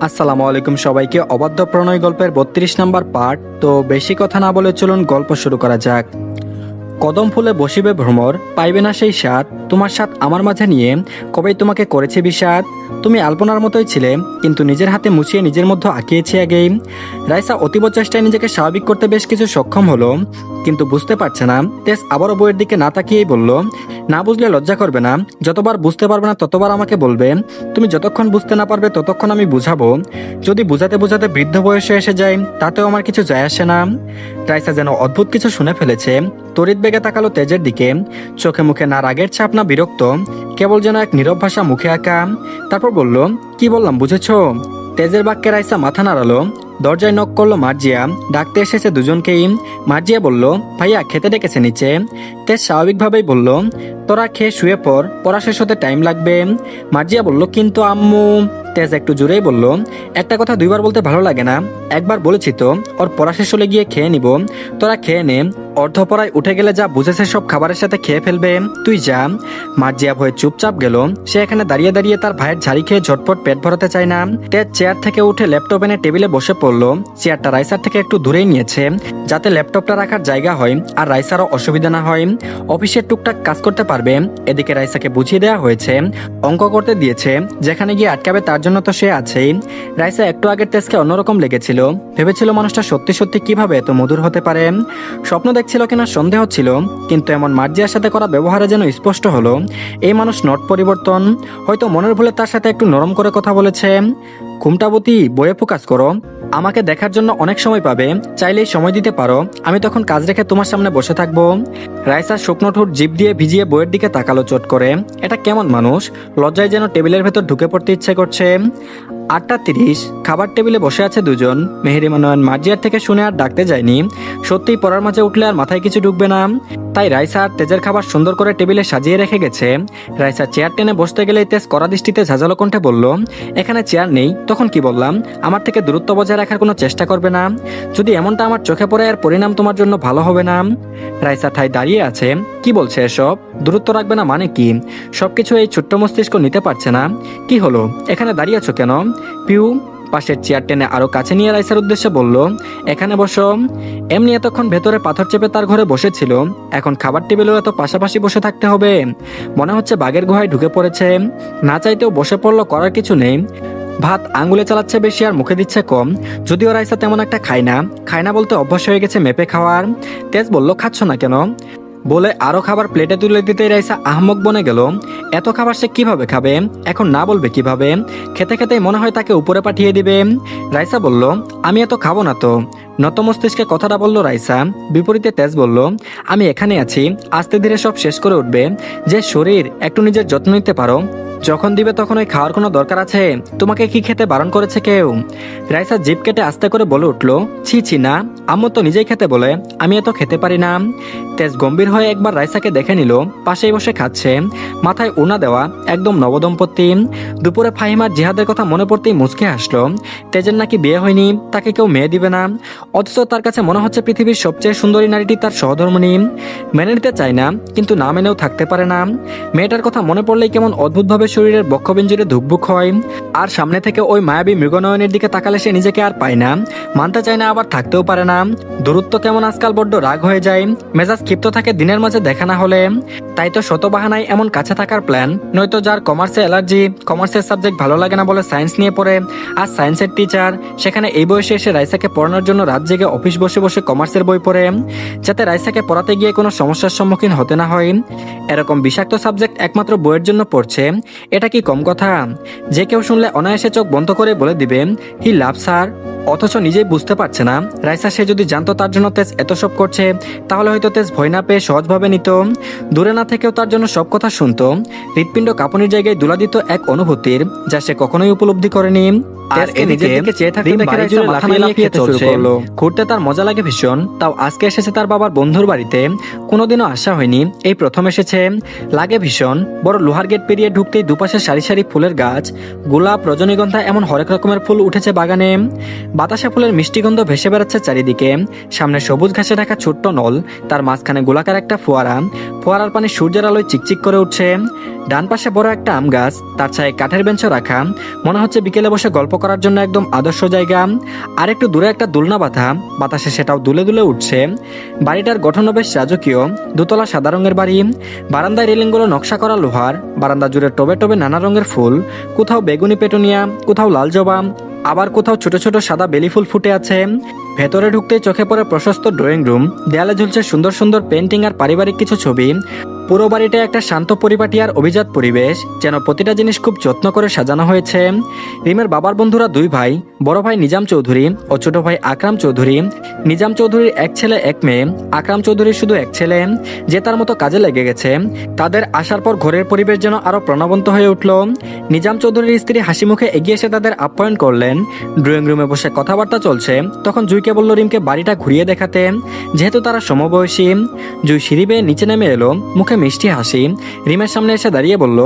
আসসালামু আলাইকুম সবাইকে। অবাধ্য প্রণয় গল্পের ৩২ নম্বর পার্ট। তো বেশি কথা না বলে চলুন গল্প শুরু করা যাক। কদম ফুলে বসিবে ভ্রমর, পাইবে না সেই স্বাদ, তোমার স্বাদ আমার মাঝে নিয়ে কবেই তোমাকে করেছে বিষাদ। তুমি আলপনার মতোই ছিলে, কিন্তু নিজের হাতে মুছিয়ে নিজের মধ্যে আঁকিয়েছি আগেই। রাইসা অতীব চেষ্টায় নিজেকে স্বাভাবিক করতে বেশ কিছু সক্ষম হলো, কিন্তু বুঝতে পারছে না। তেজ আবারও বইয়ের দিকে না তাকিয়েই বলল, না বুঝলে লজ্জা করবে না? যতবার বুঝতে পারবে না ততবার আমাকে বলবে। তুমি যতক্ষণ বুঝতে না পারবে ততক্ষণ আমি বুঝাবো। যদি বুঝাতে বুঝাতে বৃদ্ধ বয়সে এসে যায় তাতেও আমার কিছু যায় আসে না। রাইসা যেন অদ্ভুত কিছু শুনে ফেলেছে। তড়িৎ বেগে তাকালো তেজের দিকে। চোখে মুখে না রাগের ছাপ না বিরক্ত, কেবল যেন এক নীরব ভাষা মুখে আঁকা। তারপর বলল, কি বললাম বুঝেছো? তেজের বাক্যে রাইসা মাথা নাড়ালো। দরজায় নক করলো মার্জিয়া। ডাকতে এসেছে দুজনকেই। মার্জিয়া বলল, ভাইয়া খেতে ডেকেছে নিচে। তেজ স্বাভাবিকভাবেই বলল, তোরা খেয়ে শুয়ে পড়, পড়া শেষ হতে টাইম লাগবে। মার্জিয়া বলল, কিন্তু আম্মু। তেজ একটু জোরেই বলল, একটা কথা দুইবার বলতে ভালো লাগে না? একবার বলেছি তো, ওর পড়া শেষ হলে গিয়ে খেয়ে নিব। তোরা খেয়ে নে, অর্ধপড়ায় উঠে গেলে যা বুঝেছে সব খাবারের সাথে খেয়ে ফেলবে। তুই যা। মার্জিয়া ভয়ে চুপচাপ গেল। সে এখানে দাঁড়িয়ে দাঁড়িয়ে তার ভাইয়ের ঝাড়ি খেয়ে ঝটপট পেট ভরাতে চায় না। তেজ চেয়ার থেকে উঠে ল্যাপটপ এনে টেবিলে বসে পড়লো। চেয়ারটা রাইসার থেকে একটু দূরেই নিয়েছে, যাতে ল্যাপটপটা রাখার জায়গা হয় আর রাইসারও অসুবিধা না হয়। অফিসের টুকটাক কাজ করতে পারবে। এদিকে রাইসাকে বুঝিয়ে দেওয়া হয়েছে, অঙ্ক করতে দিয়েছে, যেখানে গিয়ে আটকাবে তার জন্য তো সে আছেই। রাইসা একটু আগের তেজকে অন্যরকম লেগেছিল। ভেবেছিল মানুষটা সত্যি সত্যি কিভাবে এত মধুর হতে পারে। স্বপ্ন দেখছিল কিনা সন্দেহ ছিল, কিন্তু এমন মার্জিয়ার সাথে করা ব্যবহারে যেন স্পষ্ট হলো এই মানুষ নট পরিবর্তন। হয়তো মনের ভুলে তার সাথে একটু নরম করে কথা বলেছে। ঘুমটাবতী, বইয়ে ফোকাস করো। আমাকে দেখার জন্য অনেক সময় পাবে, চাইলেই সময় দিতে পারো। আমি তখন কাজ রেখে তোমার সামনে বসে থাকবো। রাইসার শুকনো ঠোঁট জিভ দিয়ে ভিজিয়ে বইয়ের দিকে তাকালো চট করে। এটা কেমন মানুষ? লজ্জায় যেন টেবিলের ভেতর ঢুকে পড়তে ইচ্ছে করছে। 8:30, খাবার টেবিলে বসে আছে দুজন। মেহেরিমা নয়ন মার্জিয়ার থেকে শুনে আর ডাকতে যায়নি। সত্যিই পড়ার মাঝে উঠলে আর মাথায় কিছু ঢুকবে না, তাই রাইসা আর তেজের খাবার সুন্দর করে টেবিলে সাজিয়ে রেখে গেছে। রাইসা চেয়ার টেনে বসতে গেলেই তেজ কড়া দৃষ্টিতে ঝাঁঝালো কণ্ঠে বলল, এখানে চেয়ার নেই, তখন কি বললাম? আমার থেকে দূরত্ব বজায় রাখার কোনো চেষ্টা করবে না। যদি এমনটা আমার চোখে পড়ে এর পরিণাম তোমার জন্য ভালো হবে না। রাইসা ঠাই দাঁড়িয়ে আছে। কি বলছে এসব? দূরত্ব রাখবে না মানে কি? সবকিছু এই ছোট্ট মস্তিষ্ক নিতে পারছে না। কি হলো, এখানে দাঁড়িয়ে আছো কেন? পিউ পাশের চেয়ার টেনে আরো কাছে নিয়ে রাইসার উদ্দেশ্যে বলল, এখানে বসো। এমনি এতক্ষণ ভেতরে পাথর চেপে তার ঘরে বসেছিল, এখন খাবার টেবিলেও এত পাশাপাশি বসে থাকতে হবে? মনে হচ্ছে বাঘের গুহায় ঢুকে পড়েছে। না চাইতেও বসে পড়লো, করার কিছু নেই। ভাত আঙ্গুলে চালাচ্ছে বেশি আর মুখে দিচ্ছে কম। যদিও রাইসা তেমন একটা খায় না বলতে অভ্যাস হয়ে গেছে মেপে খাওয়ার। তেজ বলল, খাচ্ছ না কেন? বলে আরো খাবার প্লেটে তুলে দিতেই রাইসা আহমক বনে গেল। এত খাবার সে কিভাবে খাবে? এখন না বলবে কিভাবে? খেতে খেতেই মনে হয় তাকে উপরে পাঠিয়ে দিবে। রাইসা বলল, আমি এত খাবো না তো। নত মস্তিষ্কে কথাটা বলল রাইসা। বিপরীতে তেজ বলল, আমি এখানে আছি, আস্তে ধীরে সব শেষ করে উঠবে। যে শরীর, একটু নিজের যত্ন নিতে পারো। যখন দিবে তখন ওই খাওয়ার কোনো দরকার আছে? তোমাকে কি খেতে বারণ করেছে কেউ? রাইসা জিভ কেটে আস্তে করে বলে উঠল, ছি ছি না, আম্মু তো নিজেই খেতে বলে, আমি এত খেতে পারি না। তেজ গম্ভীর হয়ে একবার রাইসাকে দেখে নিল, পাশেই বসে খাচ্ছে, মাথায় ওনা দেওয়া, একদম নবদম্পতি। দুপুরে ফাহিমার জিহাদের কথা মনে পড়তেই মুচকে হাসলো। তেজের নাকি বিয়ে হয়নি, তাকে কেউ মেয়ে দিবে না, অথচ তার কাছে মনে হচ্ছে পৃথিবীর সবচেয়ে সুন্দরী নারীটি তার সহধর্মিণী। মেনে নিতে চায় না, কিন্তু না মেনেও থাকতে পারে না। মেয়েটার কথা মনে পড়লেই কেমন অদ্ভুতভাবে শরীরের বক্ষবিঞ্জরে ধুকবুক হয়। আর সামনে থেকে ওই মায়াবী মৃগনয়নের দিকে তাকালে সে নিজেকে আর পায় না, মানতে চায় না, আবার থাকতেও পারে না। দূরত্ব কেমন আজকাল বড্ড রাগ হয়ে যায়, মেজাজ ক্ষিপ্ত থাকে দিনের মাঝে দেখা না হলে। তাই তো শত বাহানায় এমন কাছে থাকার প্ল্যান। নয়তো যার কমার্সে অ্যালার্জি, কমার্সের সাবজেক্ট ভালো লাগে না বলে সায়েন্স নিয়ে পড়ে, আর সায়েন্সের টিচার, সেখানে এই বয়সে এসে রাইসাকে পড়ানোর জন্য রাত জেগে অফিস বসে বসে কমার্সের বই পড়ে, যাতে রাইসাকে পড়াতে গিয়ে কোনো সমস্যার সম্মুখীন হতে না হয়। এরকম বিষাক্ত সাবজেক্ট একমাত্র বইয়ের জন্য পড়ছে, এটা কি কম কথা? যে কেউ শুনলে অনায়াসে চোখ বন্ধ করে বলে দিবে, হি লাভ স্যার। অথচ নিজেই বুঝতে পারছে না রাইসা সে যদি জানতো তার জন্য তেজ এত সব করছে, তাহলে হয়তো তেজ ভয় না পেয়ে সহজভাবে নিত। দূরে না থেকেও তার জন্য সব কথা শুনতো। হৃৎপিণ্ড কাঁপুনির জায়গায় দুলা দিত এক অনুভূতির, যা সে কখনোই উপলব্ধি করেনি। আর নিজের দিকে চেয়ে থাকতে দেখে রাইসা লাফিয়ে লাফিয়ে শুরু করলো। ঘুরতে তার মজা লাগে ভীষণ, তাও আজকে এসেছে তার বাবার বন্ধুর বাড়িতে। কোনোদিনও আসা হয়নি, এই প্রথম এসেছে। লাগে ভীষণ। বড় লোহার গেট পেরিয়ে ঢুকতেই দুপাশে সারি সারি ফুলের গাছ, গোলাপ, রজনীগন্ধা, এমন হরেক রকমের ফুল উঠেছে বাগানে। বাতাসা ফুলের মিষ্টি গন্ধ ভেসে বেড়াচ্ছে চারিদিকে। সামনে সবুজ ঘাসে ঢাকা ছোট্ট নল, তার মাঝখানে গোলাকার একটা ফোয়ারা। ফোয়ারার পানি সূর্যের আলোয় চিকচিক করে উঠছে। ডান পাশে বড় একটা আম গাছ, তার ছায় কাঠের বেঞ্চও রাখা, মনে হচ্ছে বিকেলে বসে গল্প করার জন্য একদম আদর্শ জায়গা। আর একটু দূরে একটা দোলনা বাঁধা, বাতাসে সেটাও দুলে দুলে উঠছে। বাড়িটার গঠনও বেশ রাজকীয়, দোতলা সাদা রঙের বাড়ি, বারান্দায় রেলিংগুলো নকশা করা লোহার, বারান্দা জুড়ে টবে টবে নানা রঙের ফুল, কোথাও বেগুনি পেটুনিয়া, কোথাও লাল জবা, আবার কোথাও ছোট ছোট সাদা বেলি ফুল ফুটে আছে। ভেতরে ঢুকতেই চোখে পড়ে প্রশস্ত ড্রয়িং রুম, দেয়ালে ঝুলছে সুন্দর সুন্দর পেন্টিং আর পারিবারিক কিছু ছবি। পুরো বাড়িটা একটা শান্ত পরিপাটি আর অভিজাত পরিবেশ, যেন প্রতিটা জিনিস খুব যত্ন করে সাজানো হয়েছে। রিমের বাবার বন্ধুরা দুই ভাই, বড় ভাই নিজাম চৌধুরী ও ছোট ভাই আকরাম চৌধুরী। নিজাম চৌধুরীর এক ছেলে এক মেয়ে, আকরাম চৌধুরীর শুধু এক ছেলে, যে তার মতো কাজে লেগে গেছে। তাদের আসার পর ঘরের পরিবেশ যেন আরো প্রাণবন্ত হয়ে উঠল। নিজাম চৌধুরীর স্ত্রী হাসি মুখে এগিয়ে এসে তাদের আপ্যায়ন করলেন। ড্রয়িং রুমে বসে কথাবার্তা চলছে, তখন জুইকে বলল রিমকে বাড়িটা ঘুরিয়ে দেখাতে, যেহেতু তারা সমবয়সী। জুই সিঁড়ি বেয়ে নিচে নেমে এলো, মুখে মিষ্টি হাসি। রিমের সামনে এসে দাঁড়িয়ে বলল,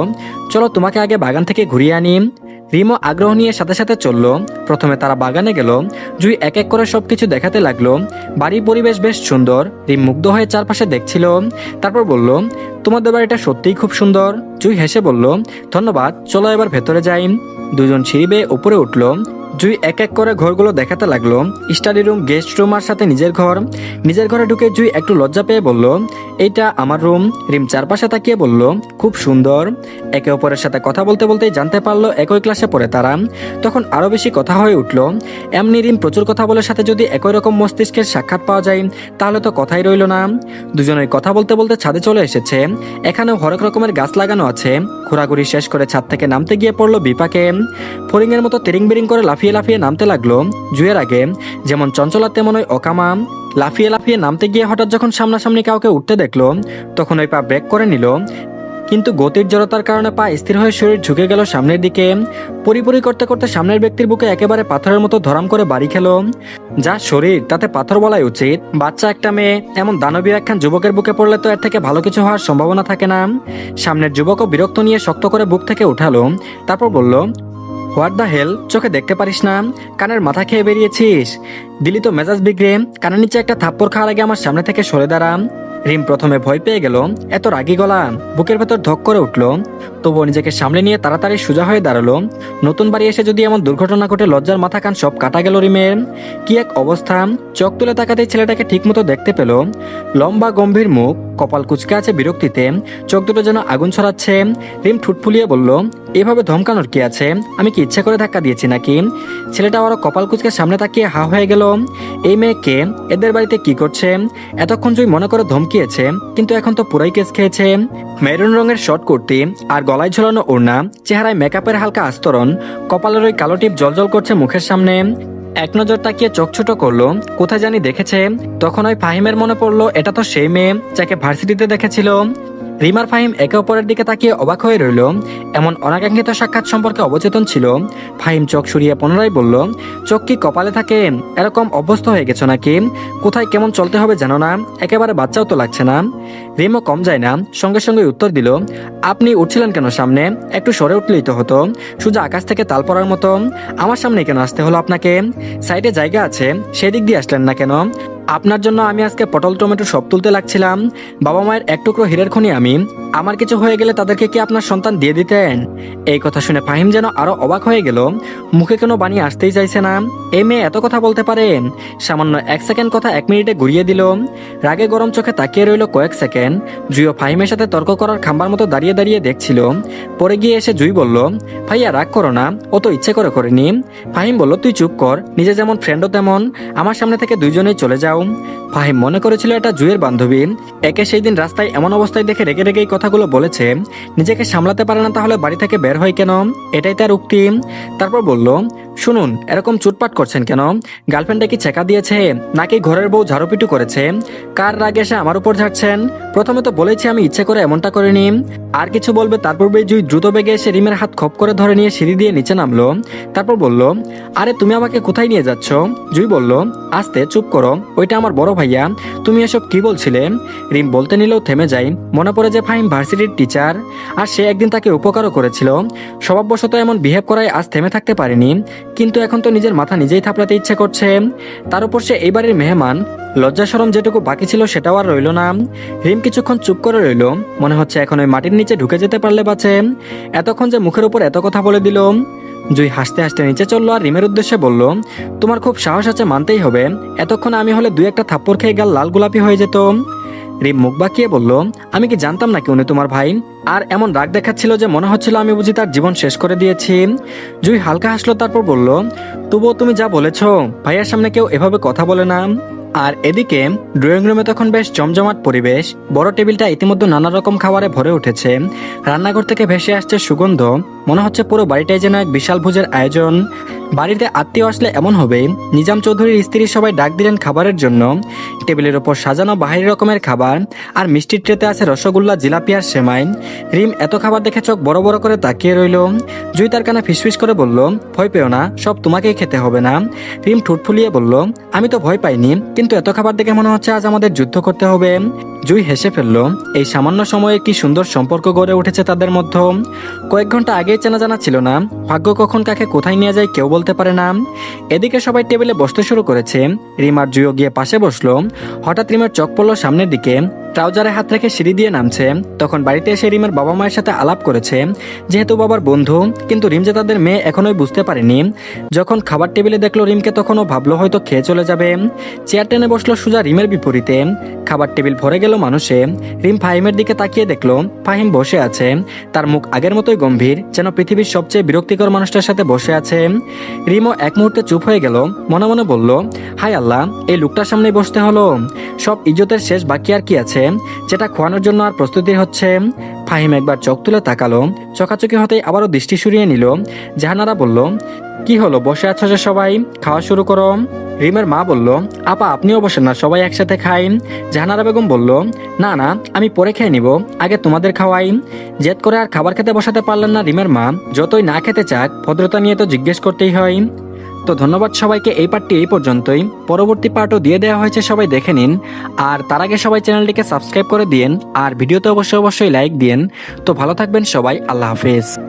চলো তোমাকে আগে বাগান থেকে ঘুরিয়ে আনি। রিমও আগ্রহ নিয়ে সাথে সাথে চলল। প্রথমে তারা বাগানে গেল। জুই এক এক করে সবকিছু দেখাতে লাগলো। বাড়ির পরিবেশ বেশ সুন্দর। রিম মুগ্ধ হয়ে চারপাশে দেখছিল। তারপর বলল, তোমাদের বাড়িটা সত্যিই খুব সুন্দর। জুই হেসে বলল, ধন্যবাদ, চলো এবার ভেতরে যাই। দুজন সিঁড়ি বেয়ে উপরে উঠল। জুই এক এক করে ঘরগুলো দেখাতে লাগলো, স্টাডি রুম, গেস্ট রুম আর সাথে নিজের ঘর। নিজের ঘরে ঢুকে জুই একটু লজ্জা পেয়ে বলল, এইটা আমার রুম। রিম চারপাশে তাকিয়ে বলল, খুব সুন্দর। একে অপরের সাথে কথা বলতে বলতেই জানতে পারলো একই ক্লাসে পড়ে তারা। তখন আরো বেশি কথা হয়ে উঠল। এমনি রিম প্রচুর কথা বলার সাথে যদি একই রকম মস্তিষ্কের সাক্ষাৎ পাওয়া যায় তাহলে তো কথাই রইল না। দুজনেই কথা বলতে বলতে ছাদে চলে এসেছে। এখানেও হরেক রকমের গাছ লাগানো আছে। ঘোরাঘুরি শেষ করে ছাদ থেকে নামতে গিয়ে পড়লো বিপাকে। ফড়িংয়ের মতো তেরিং বেরিং করে লাফিয়ে লাফিয়ে নামতে লাগলো। জুয়ের আগে যেমন চঞ্চলা তেমনই অকামা। লাফিয়ে লাফিয়ে নামতে গিয়ে হঠাৎ যখন সামনাসামনি কাউকে উঠতে দেখলো, তখন ওই পা ব্রেক করে নিল। কিন্তু গতির জড়তার কারণে পা স্থির হয়ে শরীর ঝুঁকে গেল সামনের দিকে। পরিপরি করতে করতে সামনের ব্যক্তির বুকে একেবারে পাথরের মতো ধরাম করে বাড়ি খেল। যা শরীর, তাতে পাথর বলাই উচিত। বাচ্চা একটা মেয়ে এমন দানবীয় একখান যুবকের বুকে পড়লে তো এর থেকে ভালো কিছু হওয়ার সম্ভাবনা থাকে না। সামনের যুবকও বিরক্ত নিয়ে শক্ত করে বুক থেকে উঠালো। তারপর বলল, হোয়াট দ্য হেল, চোখে দেখতে পারিস না? কানের মাথা খেয়ে বেরিয়েছিস? দিলি তো মেজাজ বিগড়ে। কানের নিচে একটা থাপ্পড় খাওয়ার আগে আমার সামনে থেকে সরে দাঁড়া। রিম প্রথমে ভয় পেয়ে গেল। এত রাগী গলা, বুকের ভেতর ধক করে উঠল। তবুও নিজেকে সামলে নিয়ে তাড়াতাড়ি সোজা হয়ে দাঁড়ালো। নতুন বাড়ি এসে যদি এমন দুর্ঘটনা ঘটে, লজ্জার মাথা কান সব কাটা গেল রিমের। কি এক অবস্থা! চোখ তুলে তাকাতেই ছেলেটাকে ঠিক মতো দেখতে পেল। লম্বা গম্ভীর মুখ, কপাল কুচকে আছে বিরক্তিতে, চোখ দুটো যেন আগুন ছড়াচ্ছে। রিম ঠুট ফুলিয়ে বলল, এভাবে ধমকানোর কি আছে? আমি কি ইচ্ছে করে ধাক্কা দিয়েছি নাকি? ছেলেটা ওরা কপাল কুচকে সামনে তাকিয়ে হা হয়ে গেল। এই মেয়ে কে? এদের বাড়িতে কি করছে? এতক্ষণ জুই মনে করে ধমকিয়েছে, কিন্তু এখন তো পুরাই কেস খেয়েছে। মেরুন রঙের শর্ট কুর্তি আর গলায় ঝোলানো ওড়না, চেহারায় মেকআপের হালকা আস্তরণ, কপালের ওই কালো টিপ জলজল করছে মুখের সামনে। এক নজর তাকিয়ে চোখ ছোট করলো, কোথায় জানি দেখেছে। তখন ওই ফাহিমের মনে পড়লো, এটা তো সেই মেয়ে যাকে ভার্সিটিতে দেখেছিল। রিমার ফাহিম একে অপরের দিকে তাকিয়ে অবাক হয়ে রইল। এমন অনাকাঙ্ক্ষিত সাক্ষাৎ সম্পর্কে অবচেতন ছিল। ফাহিম চোখ সরিয়ে পুনরায় বলল, চোখ কি কপালে থাকে? এরকম অভ্যস্ত হয়ে গেছো নাকি? কোথায় কেমন চলতে হবে জানো না? একেবারে বাচ্চাও তো লাগছে না। রিমও কম যায় না, সঙ্গে সঙ্গে উত্তর দিল, আপনি উঠছিলেন কেন সামনে? একটু সরে উঠলেই তো হতো। সোজা আকাশ থেকে তাল পড়ার মতো আমার সামনে কেন আসতে হলো আপনাকে? সাইডে জায়গা আছে, সেদিক দিয়ে আসলেন না কেন? আপনার জন্য আমি আজকে পটল টমেটো সব তুলতে লাগছিলাম। বাবা মায়ের এক টুকরো হীরের খনি আমি। আমার কিছু হয়ে গেলে তাদেরকে কি আপনার সন্তান দিয়ে দিতেন? এই কথা শুনে ফাহিম যেন আরো অবাক হয়ে গেল। মুখে কোনো বাণী আসতেই চাইছে না। এই মেয়ে এত কথা বলতে পারেন? সামান্য এক সেকেন্ড কথা 1 মিনিটে ঘুরিয়ে দিল। রাগে গরম চোখে তাকিয়ে রইল কয়েক সেকেন্ড। জুইও ফাহিমের সাথে তর্ক করার খাম্বার মতো দাঁড়িয়ে দাঁড়িয়ে দেখছিল। পরে গিয়ে এসে জুই বলল, ভাইয়া রাগ করো না, ও তো ইচ্ছে করে করেনি। ফাহিম বলল, তুই চুপ কর, নিজে যেমন ফ্রেন্ডও তেমন। আমার সামনে থেকে দুইজনেই চলে যাও। ফাহিম মনে করেছিল এটা জুয়ের বান্ধবী। একে সেই দিন রাস্তায় এমন অবস্থায় দেখে রেগে রেগে এই কথাগুলো বলেছে। নিজেকে সামলাতে পারে না, তাহলে বাড়ি থেকে বের হয় কেন? এটাই তার উক্তি। তারপর বলল, শুনুন, এরকম চুটপাট করছেন কেন? গার্লফ্রেন্ডে কি ছেকা দিয়েছে, নাকি ঘরের বউ ঝাড়ুপিটু করেছে? কার রাগে এসে আমার উপর ঝাড়ছেন? প্রথমে তো বলেছি আমি ইচ্ছে করে এমনটা করিনি। আর কিছু বলবে তার পূর্বেই জুই দ্রুত বেগে এসে রিমের হাত খপ করে ধরে নিয়ে সিঁড়ি দিয়ে নিচে নামলো। তারপর বলল, আরে তুমি আমাকে কোথায় নিয়ে যাচ্ছ? জুই বলল, আস্তে, চুপ করো, ওইটা আমার বড় ভাইয়া। তুমি এসব কি বলছিলে? রিম বলতে নিলেও থেমে যাই। মনে পড়ে যে ফাহিম ভার্সিটির টিচার, আর সে একদিন তাকে উপকারও করেছিল। স্বভাববশত এমন বিহেভ করায় আজ থেমে থাকতে পারেনি। কিন্তু এখন তো নিজের মাথা নিজেই থাপড়াতে ইচ্ছে করছে। তার উপর সে এই বাড়ির মেহমান, লজ্জা শরম যেটুকু বাকি ছিল সেটাও আর রইল না। রিম কিছুক্ষণ চুপ করে রইল, মনে হচ্ছে এখন ওই মাটির নিচে ঢুকে যেতে পারলে বাঁচে। এতক্ষণ যে মুখের উপর এত কথা বলে দিল। জুই হাসতে হাসতে নিচে চললো আর রিমের উদ্দেশ্যে বলল, তোমার খুব সাহস আছে, মানতেই হবে। এতক্ষণ আমি হলে দুই একটা থাপ্পড় খেয়ে গাল লাল গোলাপি হয়ে যেত। রিম মুখ বাঁকিয়ে বলল, আমি কি জানতাম নাকি উনি তোমার ভাই? আর এমন রাগ দেখাচ্ছিল যে মনে হচ্ছিল আমি বুঝি তার জীবন শেষ করে দিয়েছি। জুই হালকা হাসলো, তারপর বলল, তবুও তুমি যা বলেছ, ভাইয়ার সামনে কেউ এভাবে কথা বলে না। আর এদিকে ড্রয়িং রুমে তখন বেশ জমজমাট পরিবেশ। বড় টেবিলটা ইতিমধ্যে নানা রকম খাবারে ভরে উঠেছে। রান্নাঘর থেকে ভেসে আসছে সুগন্ধ, মনে হচ্ছে পুরো বাড়িটাই যেন এক বিশাল ভোজের আয়োজন। বাড়িতে আত্মীয় আসলে এমন হবে। নিজাম চৌধুরীর স্ত্রী সবাই ডাক দিলেন খাবারের জন্য। টেবিলের ওপর সাজানো বাহিরি রকমের খাবার, আর মিষ্টির ট্রেতে আছে রসগোল্লা, জিলাপি আর সেমাই। রিম এত খাবার দেখে চোখ বড় বড় করে তাকিয়ে রইল। জুই তার কানে ফিসফিস করে বলল, ভয় পেও না, সব তোমাকেই খেতে হবে না। রিম ঠোঁট ফুলিয়ে বলল, আমি তো ভয় পাইনি, কিন্তু এত খাবার দেখে মনে হচ্ছে আজ আমাদের যুদ্ধ করতে হবে। জুই হেসে ফেলল। এই সামান্য সময়ে কি সুন্দর সম্পর্ক গড়ে উঠেছে তাদের মধ্যে। কয়েক ঘন্টা আগেই চেনা জানা ছিল না, ভাগ্য কখন কাকে কোথায় নিয়ে যায় কেউ বলতে পারে না। এদিকে সবাই টেবিলে বসতে শুরু করেছে। রিম আর জুইও গিয়ে পাশে বসলো। হঠাৎ রিমের চোখ পড়ল সামনের দিকে। ট্রাউজারে হাত রেখে সিঁড়ি দিয়ে নামছে। তখন বাড়িতে এসে রিমের বাবা মায়ের সাথে আলাপ করেছে, যেহেতু বাবার বন্ধু। কিন্তু রিম যে তাদের মেয়ে এখনোই বুঝতে পারেনি। যখন খাবার টেবিলে দেখলো রিমকে, তখনও ভাবলো হয়তো খেয়ে চলে যাবে। চেয়ার টেনে বসলো সোজা রিমের বিপরীতে। খাবার টেবিল ভরে গেল মানুষে। রিম ফাহিমের দিকে তাকিয়ে দেখলো ফাহিম বসে আছে। তার মুখ আগের মতোই গম্ভীর, যেন পৃথিবীর সবচেয়ে বিরক্তিকর মানুষটার সাথে বসে আছে। রিমও এক মুহূর্তে চুপ হয়ে গেল, মনে মনে বলল, হায় আল্লাহ, এই লোকটার সামনে বসতে হলো। সব ইজ্জতের শেষ বাকি আর কি আছে, যেটা খোয়ানোর জন্য আর প্রস্তুতি হচ্ছে। ফাহিম একবার চোখ তুলে তাকালো, চোখাচোখি হতেই আবারও দৃষ্টি সরিয়ে নিল। জাহানারা বলল, কি হলো, বসে আছো যে সবাই, খাওয়া শুরু করো। রিমের মা বলল, আপা আপনিও বসেন না, সবাই একসাথে খাই। জাহানারা বেগম বলল, না না, আমি পরে খেয়ে নিব, আগে তোমাদের খাওয়াই। জেদ করে আর খাবার খেতে বসাতে পারলেন না রিমের মা। যতই না খেতে চাক, ভদ্রতা নিয়ে তো জিজ্ঞেস করতেই হয়। তো ধন্যবাদ সবাইকে, এই পার্টটি এই পর্যন্তই। পরবর্তী পার্টও দিয়ে দেওয়া হয়েছে, সবাই দেখে নিন। আর তার আগে সবাই চ্যানেলটিকে সাবস্ক্রাইব করে দিন, আর ভিডিওতে অবশ্যই লাইক দিন। তো ভালো থাকবেন সবাই, আল্লাহ হাফেজ।